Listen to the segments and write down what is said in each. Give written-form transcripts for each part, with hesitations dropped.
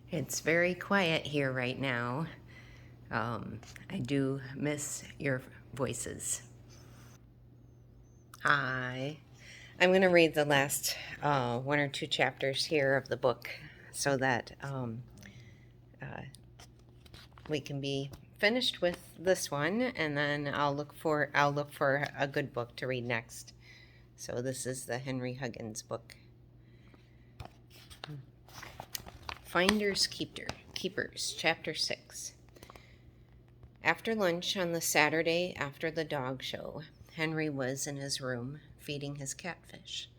It's very quiet here right now. I do miss your voices. Hi. I'm going to read the last one or two chapters here of the book so that uh, we can be finished with this one, and then I'll look for a good book to read next. So this is the Henry Huggins book. Finders Keepers, Chapter 6. After lunch on the Saturday after the dog show, Henry was in his room feeding his catfish.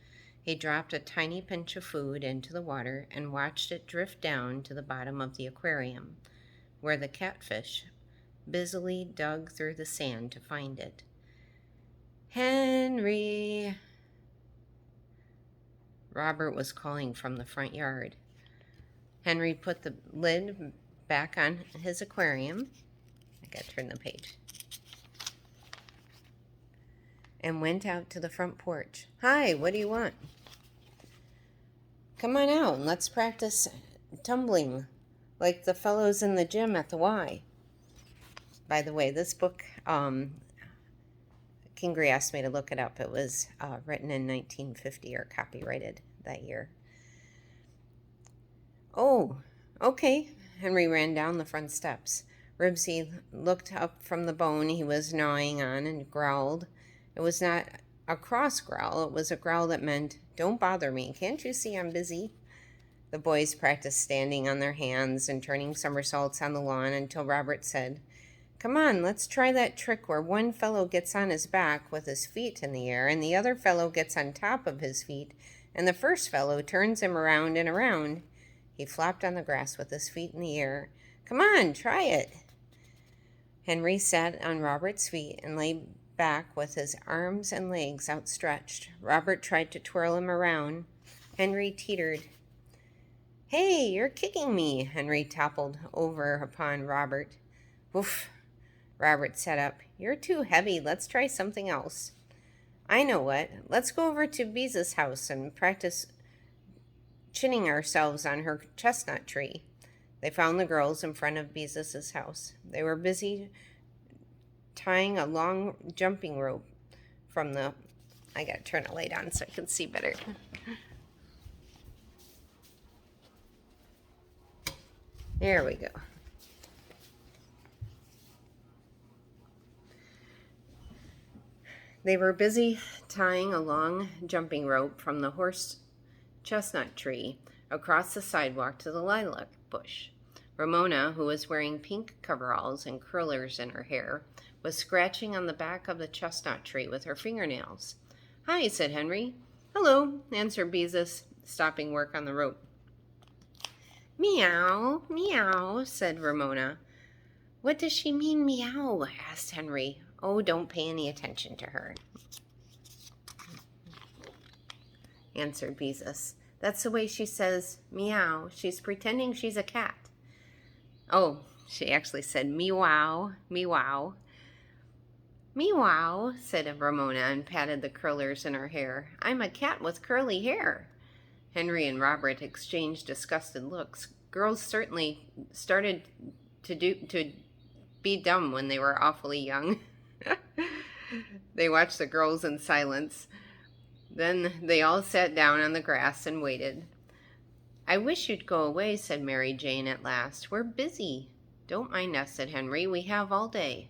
He dropped a tiny pinch of food into the water and watched it drift down to the bottom of the aquarium, where the catfish busily dug through the sand to find it. Henry! Robert was calling from the front yard. Henry put the lid back on his aquarium. I gotta turn the page. And went out to the front porch. Hi, what do you want? Come on out and let's practice tumbling like the fellows in the gym at the Y. By the way, this book, Kingery asked me to look it up. It was written in 1950 or copyrighted that year. Oh, okay. Henry ran down the front steps. Ribsy looked up from the bone he was gnawing on and growled. It was not a cross growl. It was a growl that meant, "Don't bother me. Can't you see I'm busy?" The boys practiced standing on their hands and turning somersaults on the lawn until Robert said, "Come on, let's try that trick where one fellow gets on his back with his feet in the air and the other fellow gets on top of his feet and the first fellow turns him around and around." He flopped on the grass with his feet in the air. "Come on, try it." Henry sat on Robert's feet and lay back with his arms and legs outstretched. Robert tried to twirl him around. Henry teetered. "Hey, you're kicking me." Henry toppled over upon Robert. "Oof." Robert sat up. "You're too heavy. Let's try something else." "I know what. Let's go over to Beeza's house and practice chinning ourselves on her chestnut tree." They found the girls in front of Beeza's house. They were busy tying a long jumping rope from the... I gotta turn the light on so I can see better. There we go. They were busy tying a long jumping rope from the horse chestnut tree across the sidewalk to the lilac bush. Ramona, who was wearing pink coveralls and curlers in her hair, was scratching on the back of the chestnut tree with her fingernails. "Hi," said Henry. "Hello," answered Beezus, stopping work on the rope. "Meow, meow," said Ramona. "What does she mean, meow?" asked Henry. "Oh, don't pay any attention to her," answered Beezus. "That's the way she says meow. She's pretending she's a cat." "Oh," she actually said meow, meow. "Meow," said Ramona and patted the curlers in her hair. "I'm a cat with curly hair." Henry and Robert exchanged disgusted looks. Girls certainly started to be dumb when they were awfully young. They watched the girls in silence. Then they all sat down on the grass and waited. "I wish you'd go away," said Mary Jane at last. "We're busy." "Don't mind us," said Henry. "We have all day."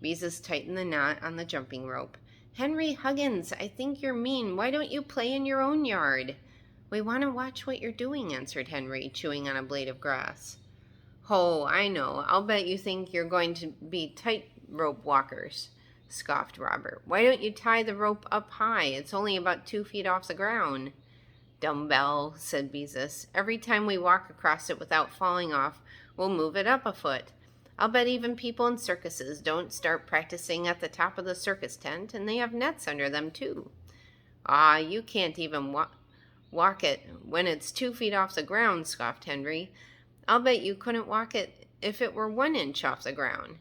Beezus tightened the knot on the jumping rope. "Henry Huggins, I think you're mean. Why don't you play in your own yard?" "We want to watch what you're doing," answered Henry, chewing on a blade of grass. "Oh, I know. I'll bet you think you're going to be tightrope walkers," scoffed Robert. "Why don't you tie the rope up high? It's only about 2 feet off the ground." "Dumbbell," said Beezus. "Every time we walk across it without falling off, we'll move it up a foot. I'll bet even people in circuses don't start practicing at the top of the circus tent, and they have nets under them, too." "Ah, you can't even walk it when it's 2 feet off the ground," scoffed Henry. "I'll bet you couldn't walk it if it were 1 inch off the ground."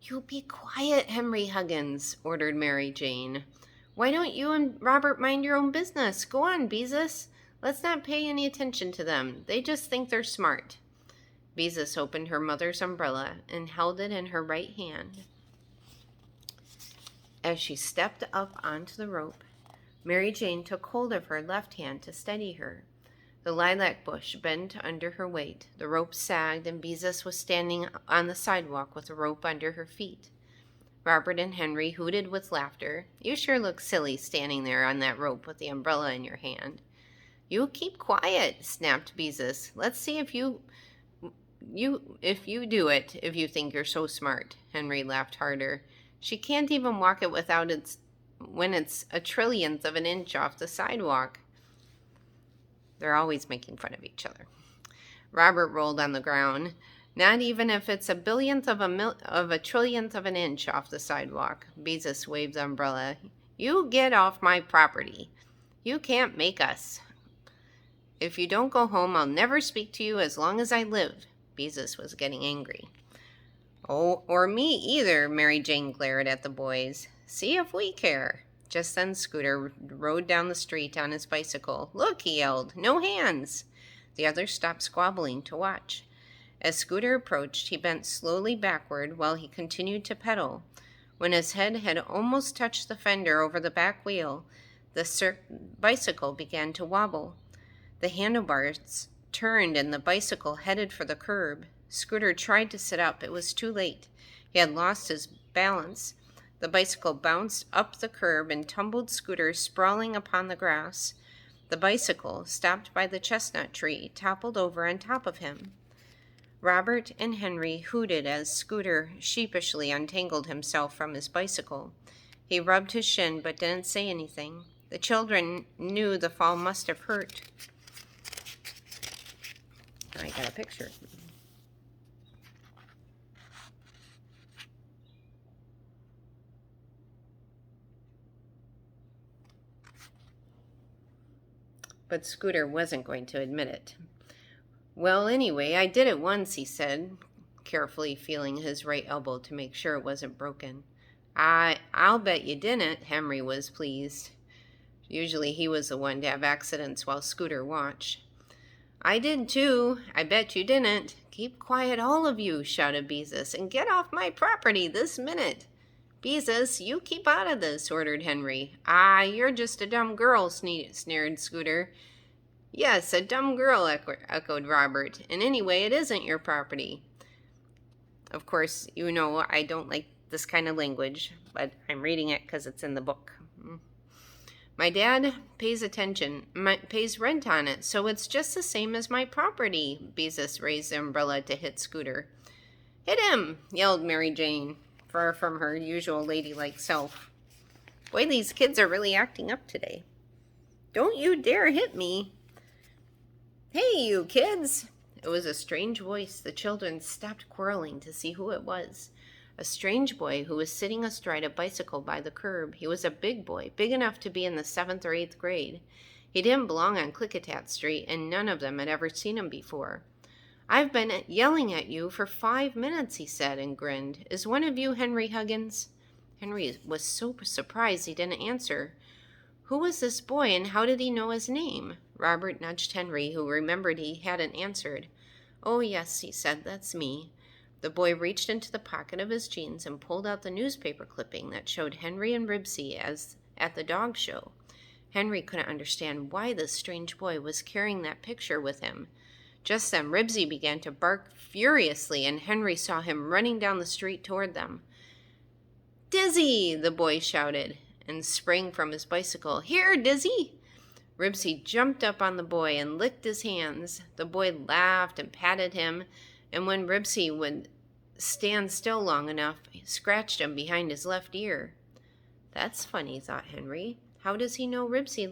"You be quiet, Henry Huggins," ordered Mary Jane. "Why don't you and Robert mind your own business? Go on, Beezus. Let's not pay any attention to them. They just think they're smart." Beezus opened her mother's umbrella and held it in her right hand. As she stepped up onto the rope, Mary Jane took hold of her left hand to steady her. The lilac bush bent under her weight. The rope sagged, and Beezus was standing on the sidewalk with the rope under her feet. Robert and Henry hooted with laughter. "You sure look silly standing there on that rope with the umbrella in your hand." "You keep quiet," snapped Beezus. "Let's see if you do it, if you think you're so smart." Henry laughed harder. "She can't even walk it when it's a trillionth of an inch off the sidewalk." They're always making fun of each other. Robert rolled on the ground. "Not even if it's a billionth of a trillionth of an inch off the sidewalk." Beezus waved the umbrella. "You get off my property. You can't make us. If you don't go home, I'll never speak to you as long as I live." Beezus was getting angry. "Oh, or me either," Mary Jane glared at the boys. "See if we care." Just then Scooter rode down the street on his bicycle. "Look," he yelled, "no hands." The others stopped squabbling to watch. As Scooter approached, he bent slowly backward while he continued to pedal. When his head had almost touched the fender over the back wheel, the bicycle began to wobble. The handlebars turned and the bicycle headed for the curb. Scooter tried to sit up. It was too late. He had lost his balance. The bicycle bounced up the curb and tumbled Scooter sprawling upon the grass. The bicycle, stopped by the chestnut tree, toppled over on top of him. Robert and Henry hooted as Scooter sheepishly untangled himself from his bicycle. He rubbed his shin but didn't say anything. The children knew the fall must have hurt. I got a picture. But Scooter wasn't going to admit it. "Well, anyway, I did it once," he said, carefully feeling his right elbow to make sure it wasn't broken. I'll bet you didn't." Henry was pleased. Usually he was the one to have accidents while Scooter watched. "I did too. I bet you didn't." "Keep quiet, all of you," shouted Beezus, "and get off my property this minute." "Beezus, you keep out of this," ordered Henry. "Ah, you're just a dumb girl," sneered Scooter. "Yes, a dumb girl," echoed Robert. "And anyway, it isn't your property." Of course, you know I don't like this kind of language, but I'm reading it because it's in the book. "My dad pays rent on it, so it's just the same as my property." Beezus raised the umbrella to hit Scooter. "Hit him!" yelled Mary Jane, far from her usual ladylike self. "Boy, these kids are really acting up today." "Don't you dare hit me." "Hey, you kids!" It was a strange voice. The children stopped quarreling to see who it was. A strange boy who was sitting astride a bicycle by the curb. He was a big boy, big enough to be in the 7th or 8th grade. He didn't belong on Klickitat Street, and none of them had ever seen him before. "I've been yelling at you for 5 minutes," he said, and grinned. "Is one of you Henry Huggins?" Henry was so surprised he didn't answer. Who was this boy, and how did he know his name? Robert nudged Henry, who remembered he hadn't answered. "Oh, yes," he said, "that's me." The boy reached into the pocket of his jeans and pulled out the newspaper clipping that showed Henry and Ribsy as at the dog show. Henry couldn't understand why this strange boy was carrying that picture with him. Just then Ribsy began to bark furiously, and Henry saw him running down the street toward them. "Dizzy!" the boy shouted, and sprang from his bicycle. "Here, Dizzy!" Ribsy jumped up on the boy and licked his hands. The boy laughed and patted him, and when Ribsy would stand still long enough, he scratched him behind his left ear. "That's funny," thought Henry. "How does he know Ribsy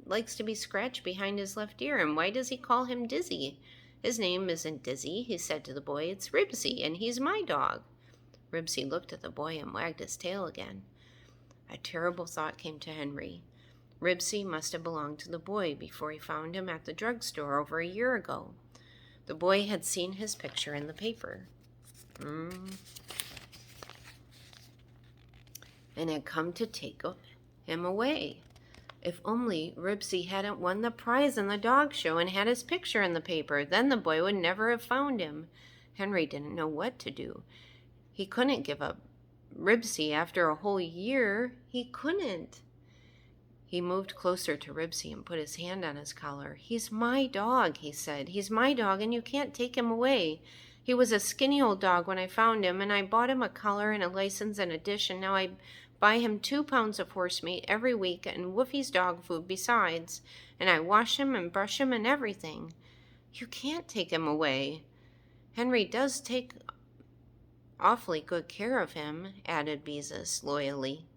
likes to be scratched behind his left ear, and why does he call him Dizzy? His name isn't Dizzy," he said to the boy. "It's Ribsy, and he's my dog." Ribsy looked at the boy and wagged his tail again. A terrible thought came to Henry. Ribsy must have belonged to the boy before he found him at the drugstore over a year ago. The boy had seen his picture in the paper. And had come to take him away. If only Ribsy hadn't won the prize in the dog show and had his picture in the paper, then the boy would never have found him. Henry didn't know what to do. He couldn't give up Ribsy after a whole year. He couldn't. He moved closer to Ribsy and put his hand on his collar. "He's my dog," he said. "He's my dog, and you can't take him away. He was a skinny old dog when I found him, and I bought him a collar and a license and a dish, and now I buy him 2 pounds of horse meat every week and Woofy's dog food besides, and I wash him and brush him and everything. You can't take him away. Henry does take awfully good care of him," added Beezus loyally.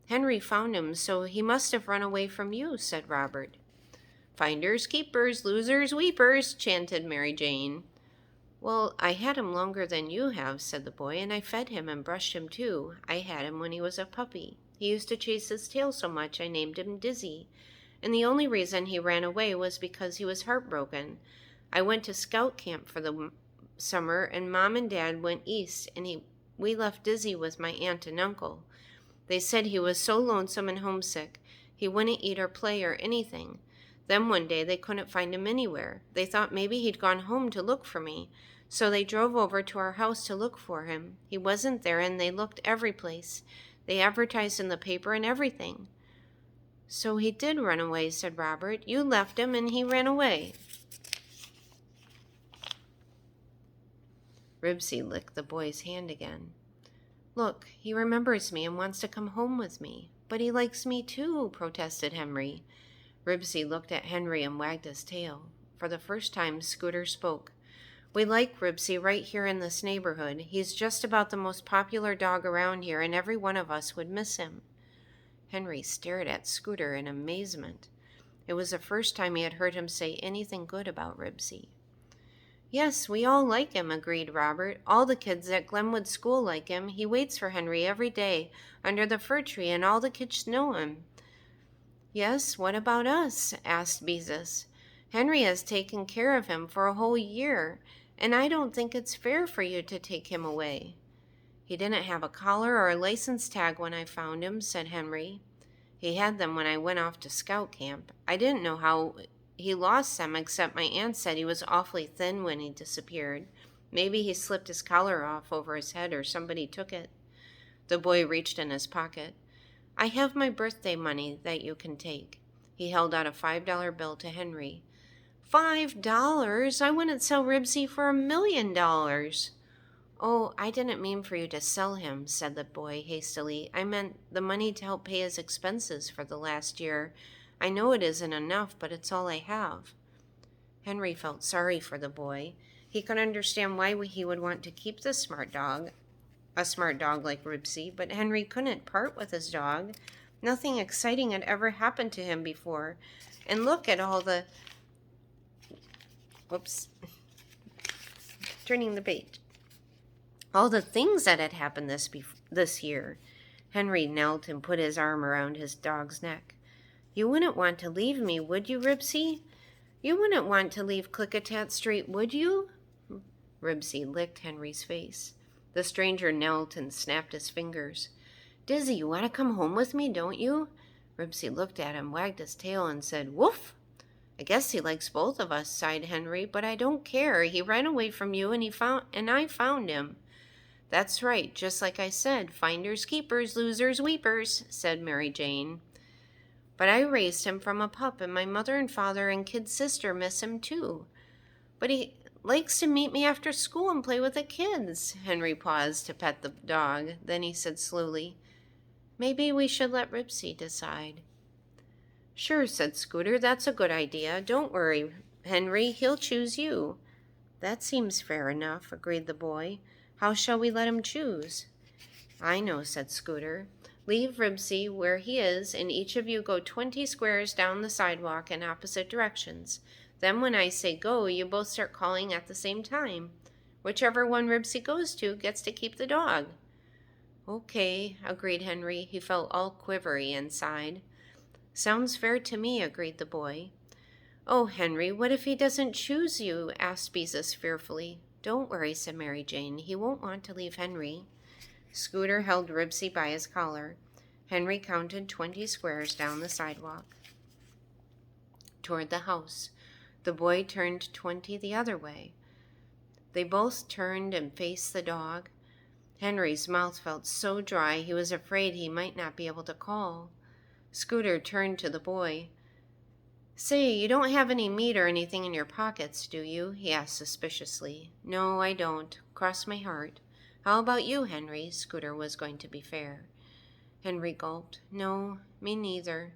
"Henry found him, so he must have run away from you," said Robert. "Finders keepers, losers weepers," chanted Mary Jane. "Well, I had him longer than you have," said the boy, "and I fed him and brushed him too. I had him when he was a puppy. He used to chase his tail so much I named him Dizzy, and the only reason he ran away was because he was heartbroken. I went to scout camp for the summer, and Mom and Dad went east, and we left Dizzy with my aunt and uncle. They said he was so lonesome and homesick, he wouldn't eat or play or anything. Then one day they couldn't find him anywhere. They thought maybe he'd gone home to look for me, so they drove over to our house to look for him. He wasn't there, and they looked every place. They advertised in the paper and everything." "So he did run away," said Robert. "You left him, and he ran away." Ribsy licked the boy's hand again. "Look, he remembers me and wants to come home with me." "But he likes me too," protested Henry. Ribsy looked at Henry and wagged his tail. For the first time, Scooter spoke. "We like Ribsy right here in this neighborhood. He's just about the most popular dog around here, and every one of us would miss him." Henry stared at Scooter in amazement. It was the first time he had heard him say anything good about Ribsy. "Yes, we all like him," agreed Robert. "All the kids at Glenwood School like him. He waits for Henry every day under the fir tree, and all the kids know him." "Yes, what about us?" asked Beezus. "Henry has taken care of him for a whole year, and I don't think it's fair for you to take him away." "He didn't have a collar or a license tag when I found him," said Henry. "He had them when I went off to scout camp. I didn't know how he lost them, except my aunt said he was awfully thin when he disappeared. Maybe he slipped his collar off over his head or somebody took it." The boy reached in his pocket. "I have my birthday money that you can take." He held out a $5 bill to Henry. $5? I wouldn't sell Ribsy for $1,000,000. "Oh, I didn't mean for you to sell him," said the boy hastily. "I meant the money to help pay his expenses for the last year. I know it isn't enough, but it's all I have." Henry felt sorry for the boy. He could understand why he would want to keep the smart dog, a smart dog like Ribsy, but Henry couldn't part with his dog. Nothing exciting had ever happened to him before. And look at all the... Whoops. Turning the page. All the things that had happened this year. Henry knelt and put his arm around his dog's neck. "You wouldn't want to leave me, would you, Ribsy? You wouldn't want to leave Klickitat Street, would you?" Ribsy licked Henry's face. The stranger knelt and snapped his fingers. "Dizzy, you want to come home with me, don't you?" Ribsy looked at him, wagged his tail, and said, "Woof!" "I guess he likes both of us," sighed Henry, "but I don't care. He ran away from you, and I found him." "That's right, just like I said. Finders keepers, losers weepers," said Mary Jane. "But I raised him from a pup, and my mother and father and kid sister miss him too." "But he likes to meet me after school and play with the kids." Henry paused to pet the dog. Then he said slowly, "Maybe we should let Ribsy decide." "Sure," said Scooter. "That's a good idea. Don't worry, Henry. He'll choose you." "That seems fair enough," agreed the boy. "How shall we let him choose?" "I know," said Scooter. "Leave Ribsy where he is, and each of you go 20 squares down the sidewalk in opposite directions. Then when I say go, you both start calling at the same time. Whichever one Ribsy goes to gets to keep the dog." "Okay," agreed Henry. He felt all quivery inside. "Sounds fair to me," agreed the boy. "Oh, Henry, what if he doesn't choose you?" asked Beezus fearfully. "Don't worry," said Mary Jane. "He won't want to leave Henry." Scooter held Ribsy by his collar. Henry counted 20 squares down the sidewalk toward the house. The boy turned 20 the other way. They both turned and faced the dog. Henry's mouth felt so dry he was afraid he might not be able to call. Scooter turned to the boy. "Say, you don't have any meat or anything in your pockets, do you?" he asked suspiciously. "No, I don't. Cross my heart." "How about you, Henry?" Scooter was going to be fair. Henry gulped. "No, me neither."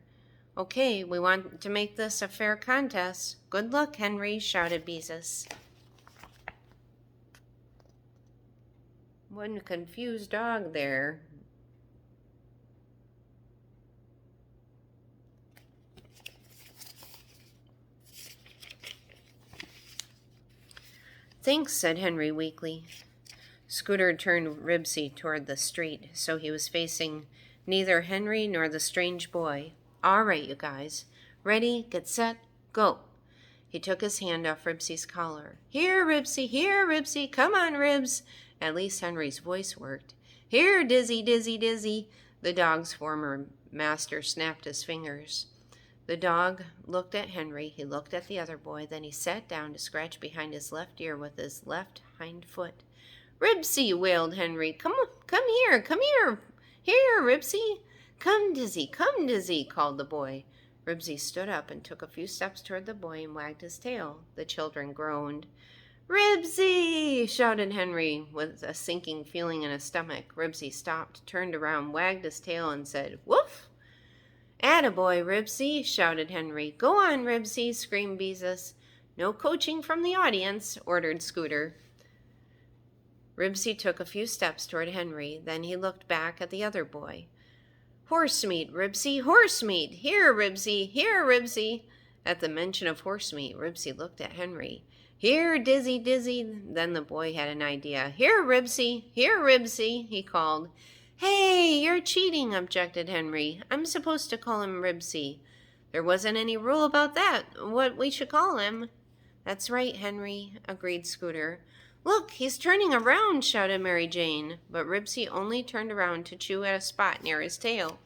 "Okay, we want to make this a fair contest. Good luck, Henry," shouted Beezus. One confused dog there. "Thanks," said Henry weakly. Scooter turned Ribsy toward the street, so he was facing neither Henry nor the strange boy. "All right, you guys. Ready, get set, go." He took his hand off Ribsy's collar. "Here, Ribsy, here, Ribsy, come on, Ribs." At least Henry's voice worked. "Here, Dizzy, Dizzy, Dizzy." The dog's former master snapped his fingers. The dog looked at Henry, he looked at the other boy, then he sat down to scratch behind his left ear with his left hind foot. "Ribsy," wailed Henry, come here, come here. "Here, Ribsy." Come, Dizzy, called the boy. Ribsy stood up and took a few steps toward the boy and wagged his tail. The children groaned. "Ribsy!" shouted Henry with a sinking feeling in his stomach. Ribsy stopped, turned around, wagged his tail, and said, "Woof!" "Attaboy, Ribsy!" shouted Henry. "Go on, Ribsy!" screamed Beezus. "No coaching from the audience," ordered Scooter. Ribsy took a few steps toward Henry, then he looked back at the other boy. "Horse meat, Ribsy, horse meat! Here, Ribsy, here, Ribsy!" At the mention of horse meat, Ribsy looked at Henry. "Here, Dizzy, Dizzy!" Then the boy had an idea. "Here, Ribsy, he called. "Hey, you're cheating," objected Henry. "I'm supposed to call him Ribsy. There wasn't any rule about that, what we should call him." "That's right, Henry," agreed Scooter. "Look, he's turning around," shouted Mary Jane, but Ribsy only turned around to chew at a spot near his tail.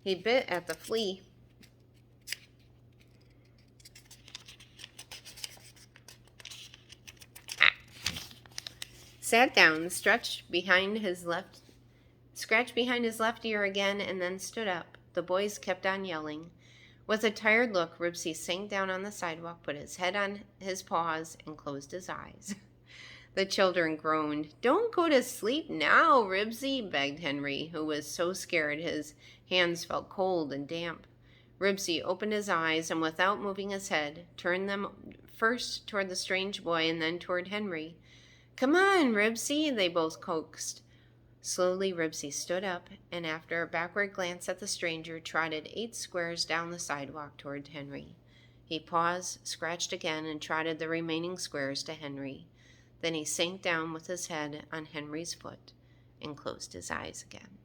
He bit at the flea. Sat down, scratched behind his left ear again, and then stood up. The boys kept on yelling. With a tired look, Ribsy sank down on the sidewalk, put his head on his paws, and closed his eyes. The children groaned. "Don't go to sleep now, Ribsy," begged Henry, who was so scared his hands felt cold and damp. Ribsy opened his eyes, and without moving his head, turned them first toward the strange boy and then toward Henry. "Come on, Ribsy," they both coaxed. Slowly, Ribsy stood up, and after a backward glance at the stranger, trotted 8 squares down the sidewalk toward Henry. He paused, scratched again, and trotted the remaining squares to Henry. Then he sank down with his head on Henry's foot and closed his eyes again.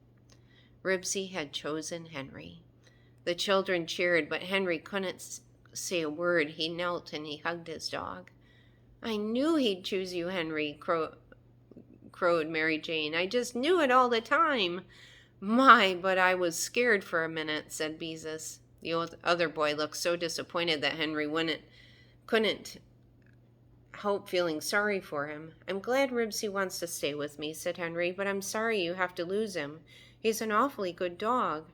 Ribsy had chosen Henry. The children cheered, but Henry couldn't say a word. He knelt and he hugged his dog. "I knew he'd choose you, Henry," crowed Mary Jane. "I just knew it all the time." "My, but I was scared for a minute," said Beezus. The other boy looked so disappointed that Henry couldn't help feeling sorry for him. "I'm glad Ribsy wants to stay with me," said Henry, "but I'm sorry you have to lose him. He's an awfully good dog."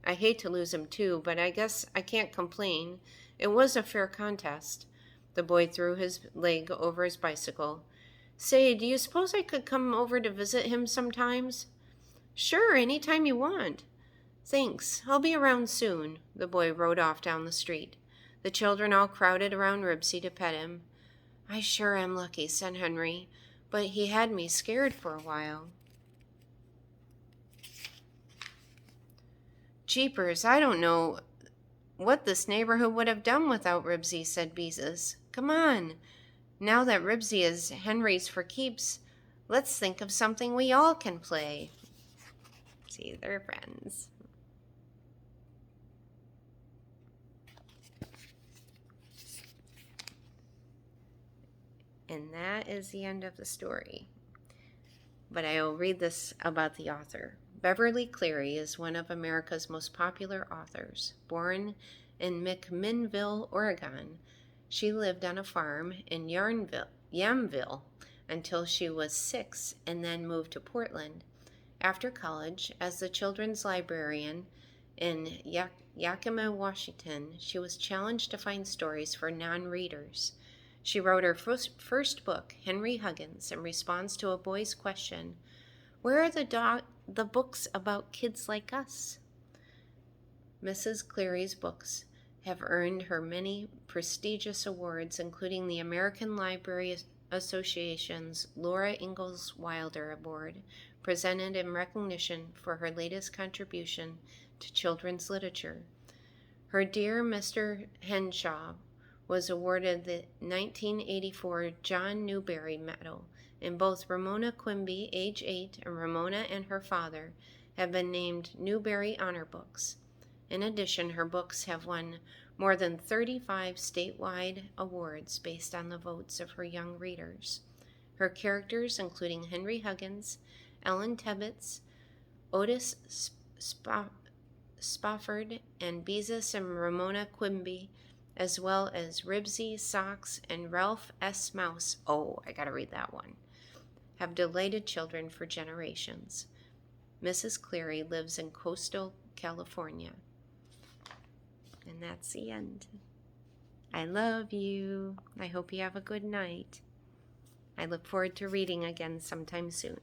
"I hate to lose him too, but I guess I can't complain. It was a fair contest." The boy threw his leg over his bicycle. "Say, do you suppose I could come over to visit him sometimes?" "Sure, any time you want." "Thanks, I'll be around soon." The boy rode off down the street. The children all crowded around Ribsy to pet him. "I sure am lucky," said Henry, "but he had me scared for a while." "Jeepers, I don't know what this neighborhood would have done without Ribsy," said Beezus. "Come on. Now that Ribsy is Henry's for keeps, let's think of something we all can play." See, they're friends. And that is the end of the story. But I will read this about the author. Beverly Cleary is one of America's most popular authors. Born in McMinnville, Oregon, she lived on a farm in Yamville until she was 6 and then moved to Portland. After college, as the children's librarian in Yakima, Washington, she was challenged to find stories for non-readers. She wrote her first book, Henry Huggins, in response to a boy's question, "Where are the books about kids like us?" Mrs. Cleary's books have earned her many prestigious awards, including the American Library Association's Laura Ingalls Wilder Award, presented in recognition for her latest contribution to children's literature. Her Dear Mr. Henshaw was awarded the 1984 John Newbery Medal, and both Ramona Quimby, age 8, and Ramona and her father have been named Newbery Honor Books. In addition, her books have won more than 35 statewide awards based on the votes of her young readers. Her characters, including Henry Huggins, Ellen Tebbets, Otis Spofford, and Beezus and Ramona Quimby, as well as Ribsy Socks and Ralph S. Mouse, I gotta read that one, have delighted children for generations. Mrs. Cleary lives in coastal California. And that's the end. I love you. I hope you have a good night. I look forward to reading again sometime soon.